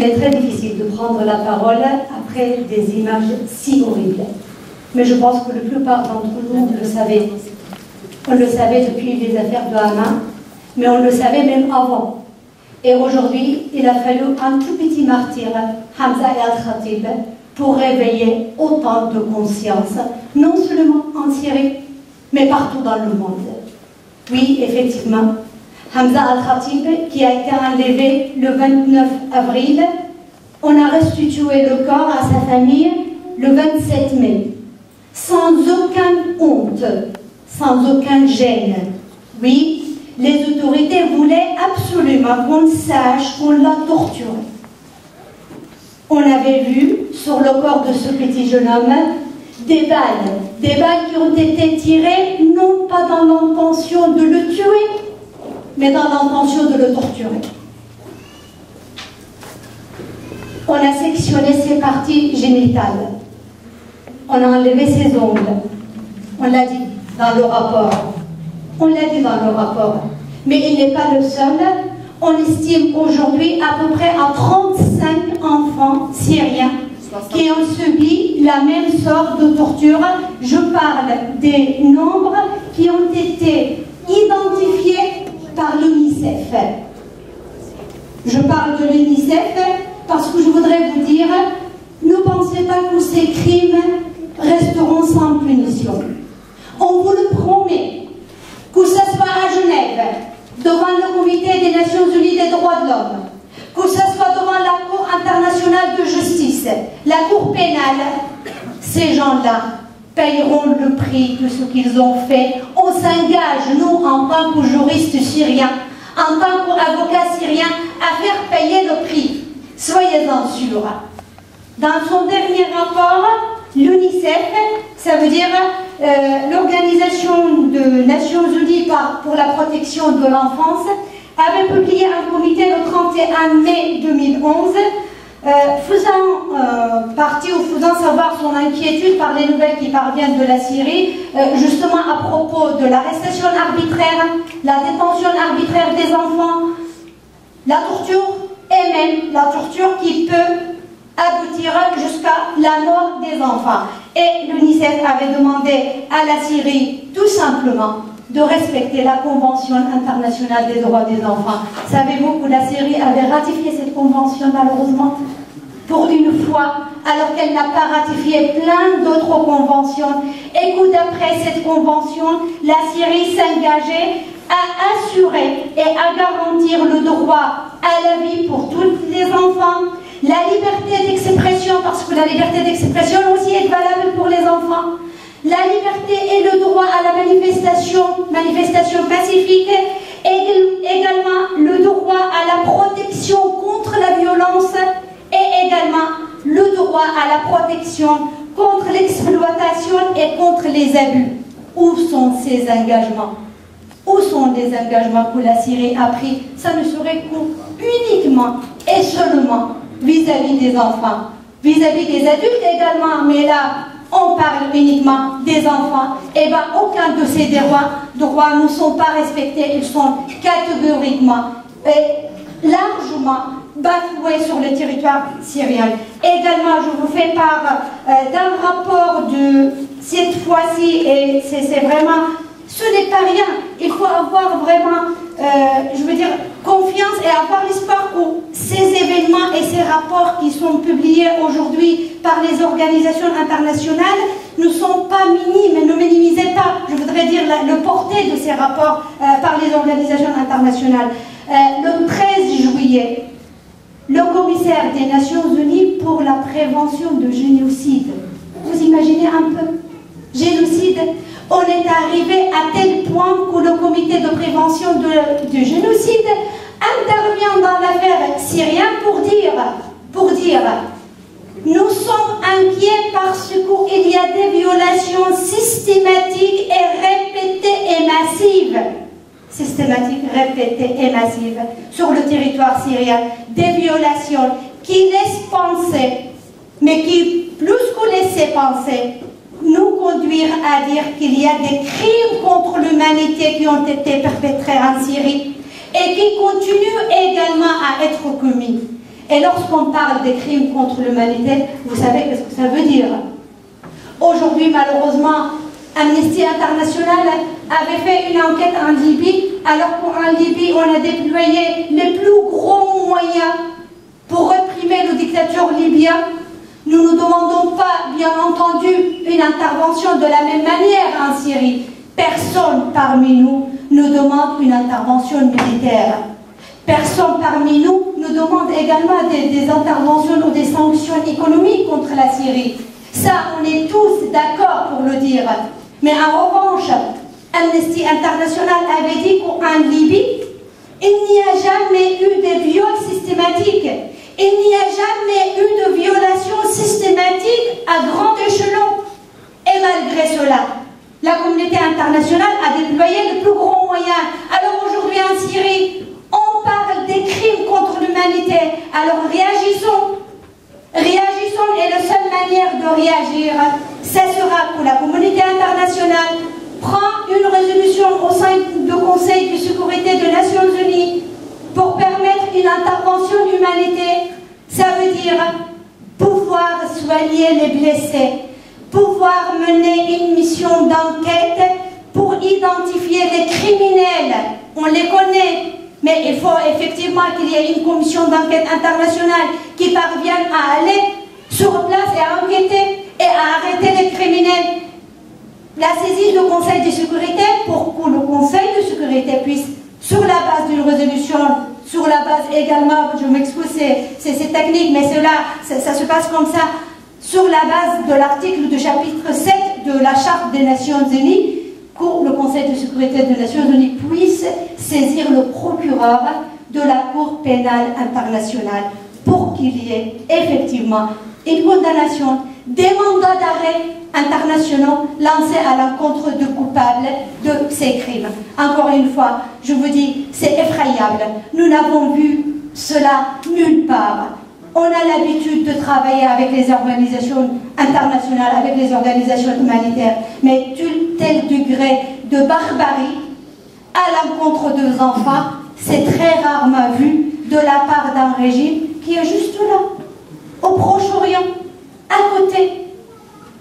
est très difficile de prendre la parole après des images si horribles. Mais je pense que la plupart d'entre nous le savaient. On le savait depuis les affaires de Hama, mais on le savait même avant. Et aujourd'hui, il a fallu un tout petit martyr, Hamza al-Khatib, pour réveiller autant de conscience, non seulement en Syrie, mais partout dans le monde. Oui, effectivement, Hamza al-Khatib, qui a été enlevé le 29 avril, on a restitué le corps à sa famille le 27 mai, sans aucune honte, sans aucun gêne. Oui, les autorités voulaient absolument qu'on sache qu'on l'a torturé. On avait vu sur le corps de ce petit jeune homme des balles qui ont été tirées non pas dans l'intention de le tuer, mais dans l'intention de le torturer. On a sectionné ses parties génitales, on a enlevé ses ongles, on l'a dit dans le rapport, mais il n'est pas le seul. On estime aujourd'hui à peu près à 35 enfants syriens qui ont subi la même sorte de torture. Je parle des nombres qui ont été identifiés par l'UNICEF. Je parle de l'UNICEF parce que je voudrais vous dire, ne pensez pas que ces crimes resteront sans punition. On vous le promet, que ce soit à Genève, devant le Comité des Nations Unies des droits de l'homme, que ce soit devant la Cour internationale de justice, la Cour pénale, ces gens-là payeront le prix de ce qu'ils ont fait. On s'engage, nous, en tant que juristes syriens, en tant qu'avocats syriens, à faire payer le prix. Soyez-en sûrs. Dans son dernier rapport, l'UNICEF, ça veut dire l'Organisation des Nations Unies pour la protection de l'enfance, avait publié un communiqué le 31 mai 2011 faisant savoir son inquiétude par les nouvelles qui parviennent de la Syrie, justement à propos de l'arrestation arbitraire, la détention arbitraire des enfants, la torture et même la torture qui peut aboutir jusqu'à la mort des enfants. Et l'UNICEF avait demandé à la Syrie tout simplement de respecter la Convention internationale des droits des enfants. Savez-vous que la Syrie avait ratifié cette convention malheureusement pour une fois, alors qu'elle n'a pas ratifié plein d'autres conventions, et que d'après cette convention, la Syrie s'engageait à assurer et à garantir le droit à la vie pour tous les enfants, la liberté d'expression, parce que la liberté d'expression aussi est valable pour les enfants, la liberté et le droit à la manifestation pacifique, et également le droit à la protection contre la violence, et également le droit à la protection contre l'exploitation et contre les abus. Où sont ces engagements? Où sont les engagements que la Syrie a pris? Ça ne serait uniquement et seulement vis-à-vis des enfants, vis-à-vis des adultes également, mais là, on parle uniquement des enfants. Et bien, aucun de ces droits ne sont pas respectés, ils sont catégoriquement et largement bafoués sur le territoire syrien. Également, je vous fais part d'un rapport de cette fois-ci, et c'est vraiment, ce n'est pas rien, il faut avoir vraiment, je veux dire, confiance et avoir l'espoir que ces événements et ces rapports qui sont publiés aujourd'hui par les organisations internationales ne sont pas minimes, ne minimisez pas, je voudrais dire, le portée de ces rapports par les organisations internationales. Le 13 juillet, le commissaire des Nations Unies pour la prévention de génocide, vous imaginez un peu, génocide, on est arrivé à tel point que le comité de prévention de génocide intervient dans l'affaire syrienne pour dire nous sommes inquiets parce qu'il y a des violations systématiques et répétées et massives. Systématiques, répétées et massives sur le territoire syrien. Des violations qui laissent penser, mais qui, plus que laisser penser, nous conduire à dire qu'il y a des crimes contre l'humanité qui ont été perpétrés en Syrie et qui continuent également à être commis. Et lorsqu'on parle des crimes contre l'humanité, vous savez ce que ça veut dire. Aujourd'hui, malheureusement, Amnesty International avait fait une enquête en Libye, alors qu'en Libye, on a déployé les plus gros moyens pour réprimer la dictature libyenne. Nous ne demandons pas, bien entendu, une intervention de la même manière en Syrie. Personne parmi nous nous demande une intervention militaire. Personne parmi nous nous demande également des interventions ou des sanctions économiques contre la Syrie. Ça, on est tous d'accord pour le dire. Mais en revanche, Amnesty International avait dit qu'en Libye, il n'y a jamais eu de viols systématiques. Il n'y a jamais eu de violation systématique à grand échelon. Et malgré cela, la communauté internationale a déployé les plus gros moyens. Alors aujourd'hui en Syrie, on parle des crimes contre l'humanité. Alors réagissons. Réagissons et la seule manière de réagir, ce sera que la communauté internationale prend une résolution au sein du Conseil de sécurité des Nations Unies pour permettre une intervention d'humanité. Ça veut dire pouvoir soigner les blessés, pouvoir mener une mission d'enquête pour identifier les criminels. On les connaît, mais il faut effectivement qu'il y ait une commission d'enquête internationale qui parvienne à aller sur place et à enquêter et à arrêter les criminels. La saisie du Conseil de sécurité pour que le Conseil de sécurité puisse, sur la base d'une résolution, sur la base également, je m'excuse, c'est technique, mais ça se passe comme ça, sur la base de l'article du chapitre 7 de la Charte des Nations Unies, que le Conseil de sécurité des Nations Unies puisse saisir le procureur de la Cour pénale internationale pour qu'il y ait effectivement une condamnation, des mandats d'arrêt internationaux lancés à l'encontre de coupables de ces crimes. Encore une fois, je vous dis, c'est effrayable. Nous n'avons vu cela nulle part. On a l'habitude de travailler avec les organisations internationales, avec les organisations humanitaires, mais tel degré de barbarie à l'encontre des enfants, c'est très rarement vu de la part d'un régime qui est juste là, au Proche-Orient, à côté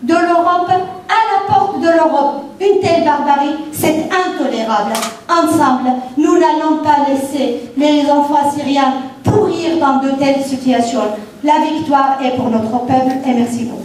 de l'Europe, à la porte de l'Europe. Une telle barbarie, c'est intolérable. Ensemble, nous n'allons pas laisser les enfants syriens pourrir dans de telles situations. La victoire est pour notre peuple et merci beaucoup.